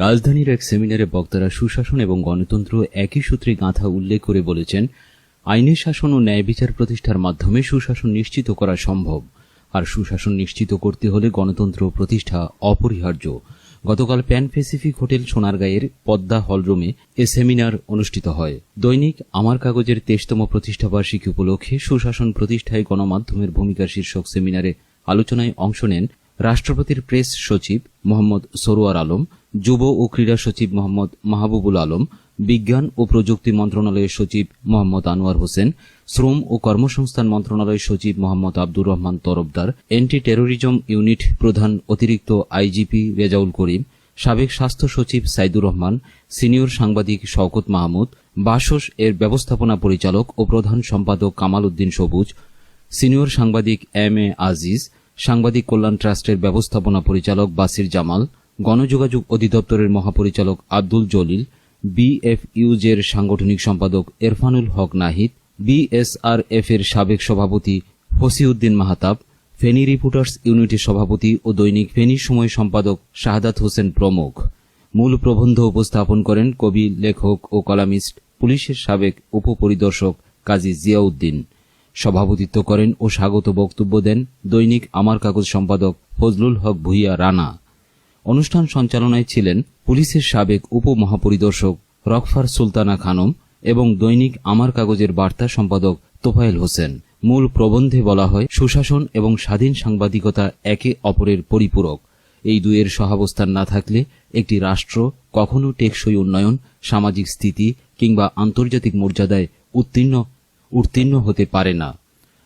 রাজধানীর এক সেমিনারে বক্তারা সুশাসন এবং গণতন্ত্র একই সূত্রে গাঁথা উল্লেখ করে বলেছেন, আইনের শাসন ও ন্যায় বিচার প্রতিষ্ঠার মাধ্যমে সুশাসন নিশ্চিত করা সম্ভব, আর সুশাসন নিশ্চিত করতে হলে গণতন্ত্র প্রতিষ্ঠা অপরিহার্য। গতকাল প্যান প্যাসিফিক হোটেল সোনারগাঁয়ের পদ্মা হলরুমে এ সেমিনার অনুষ্ঠিত হয়। দৈনিক আমার কাগজের 23তম প্রতিষ্ঠাবার্ষিকী উপলক্ষে সুশাসন প্রতিষ্ঠায় গণমাধ্যমের ভূমিকা শীর্ষক সেমিনারে আলোচনায় অংশ নেন রাষ্ট্রপতির প্রেস সচিব মোহাম্মদ সরোয়ার আলম, যুব ও ক্রীড়া সচিব মোহাম্মদ মাহবুবুল আলম, বিজ্ঞান ও প্রযুক্তি মন্ত্রণালয়ের সচিব মোহাম্মদ আনোয়ার হোসেন, শ্রম ও কর্মসংস্থান মন্ত্রণালয়ের সচিব Mohammad Abdur Rahman Tarafdar, anti terrorism unit প্রধান অতিরিক্ত আইজিপি রেজাউল করিম, সাবেক স্বাস্থ্য সচিব সাইদুর রহমান, সিনিয়র সাংবাদিক শওকত মাহমুদ, বাসস এর ব্যবস্থাপনা পরিচালক ও প্রধান সম্পাদক কামাল উদ্দিন সবুজ, সিনিয়র সাংবাদিক এম এ আজিজ, সাংবাদিক কল্যাণ ট্রাস্টের ব্যবস্থাপনা পরিচালক বাসির জামাল, গণযোগাযোগ অধিদপ্তরের মহাপরিচালক আব্দুল জলিল, বিএফইউজের সাংগঠনিক সম্পাদক এরফানুল হক নাহিদ, বিএসআরএফ এর সাবেক সভাপতি ফসিউদ্দিন মাহতাব, ফেনী রিপোর্টার্স ইউনিটের সভাপতি ও দৈনিক ফেনী সময় সম্পাদক শাহাদাত হোসেন প্রমুখ। মূল প্রবন্ধ উপস্থাপন করেন কবি, লেখক ও কলামিস্ট, পুলিশের সাবেক উপপরিদর্শক কাজী জিয়াউদ্দিন। সভাপতিত্ব করেন ও স্বাগত বক্তব্য দেন দৈনিক আমার কাগজ সম্পাদক ফজলুল হক ভূঁইয়া রানা। অনুষ্ঠান সঞ্চালনায় ছিলেন পুলিশের সাবেক উপমহাপরিদর্শক রকফার সুলতানা খানম এবং দৈনিক আমার কাগজের বার্তা সম্পাদক তোফায়েল হোসেন। মূল প্রবন্ধে বলা হয়, সুশাসন এবং স্বাধীন সাংবাদিকতা একে অপরের পরিপূরক। এই দুয়ের সহাবস্থান না থাকলে একটি রাষ্ট্র কখনো টেকসই উন্নয়ন, সামাজিক স্থিতি কিংবা আন্তর্জাতিক মর্যাদায় উত্তীর্ণ হতে পারে না।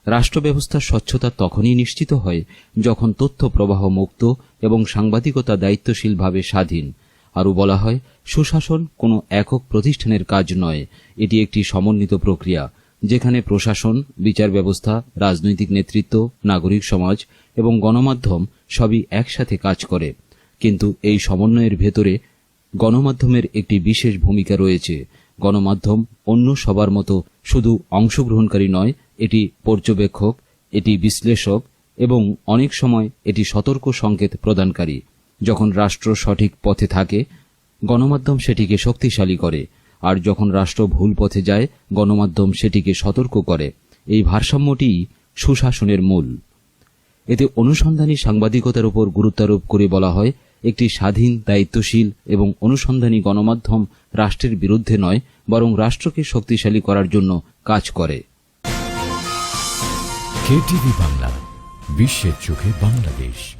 রাষ্ট্র ব্যবস্থার স্বচ্ছতা তখনই নিশ্চিত হয় যখন তথ্য প্রবাহ মুক্ত এবং সাংবাদিকতা দায়িত্বশীলভাবে স্বাধীন। আরও বলা হয়, সুশাসন কোনো একক প্রতিষ্ঠানের কাজ নয়, এটি একটি সমন্বিত প্রক্রিয়া যেখানে প্রশাসন, বিচার ব্যবস্থা, রাজনৈতিক নেতৃত্ব, নাগরিক সমাজ এবং গণমাধ্যম সবই একসাথে কাজ করে। কিন্তু এই সমন্বয়ের ভেতরে গণমাধ্যমের একটি বিশেষ ভূমিকা রয়েছে। গণমাধ্যম অন্য সবার মতো শুধু অংশগ্রহণকারী নয়, এটি পর্যবেক্ষক, এটি বিশ্লেষক এবং অনেক সময় এটি সতর্ক সংকেত প্রদানকারী। যখন রাষ্ট্র সঠিক পথে থাকে, গণমাধ্যম সেটিকে শক্তিশালী করে, আর যখন রাষ্ট্র ভুল পথে যায়, গণমাধ্যম সেটিকে সতর্ক করে। এই ভারসাম্যটিই সুশাসনের মূল। এতে অনুসন্ধানী সাংবাদিকতার উপর গুরুত্বারোপ করে বলা হয়, একটি স্বাধীন, দায়িত্বশীল এবং অনুসন্ধানী গণমাধ্যম রাষ্ট্রের বিরুদ্ধে নয়, বরং রাষ্ট্রকে শক্তিশালী করার জন্য কাজ করে। কেটিভি বাংলা, বিশ্বের চোখে বাংলাদেশ।